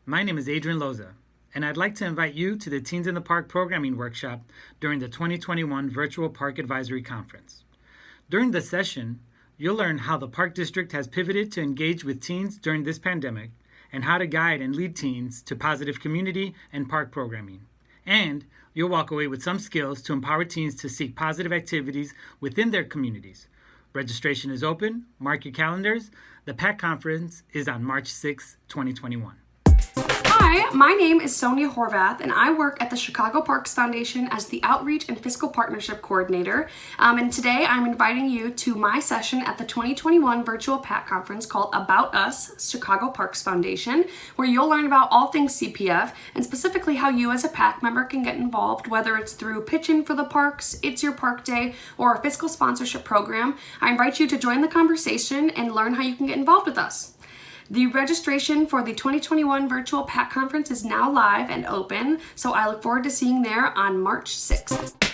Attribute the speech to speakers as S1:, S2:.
S1: My name is Adrian Loza, and I'd like to invite you to the Teens in the Park programming workshop during the 2021 Virtual Park Advisory Conference. During the session, you'll learn how the Park District has pivoted to engage with teens during this pandemic and how to guide and lead teens to positive community and park programming. And you'll walk away with some skills to empower teens to seek positive activities within their communities. Registration is open. Mark your calendars. The PAC conference is on March 6, 2021.
S2: Hi, my name is Sonia Horvath, and I work at the Chicago Parks Foundation as the Outreach and Fiscal Partnership Coordinator. And today I'm inviting you to my session at the 2021 Virtual PAC Conference called About Us, Chicago Parks Foundation, where you'll learn about all things CPF and specifically how you as a PAC member can get involved, whether it's through pitching for the parks, It's Your Park Day, or a fiscal sponsorship program. I invite you to join the conversation and learn how you can get involved with us. The registration for the 2021 Virtual PAC Conference is now live and open, so I look forward to seeing you there on March 6th.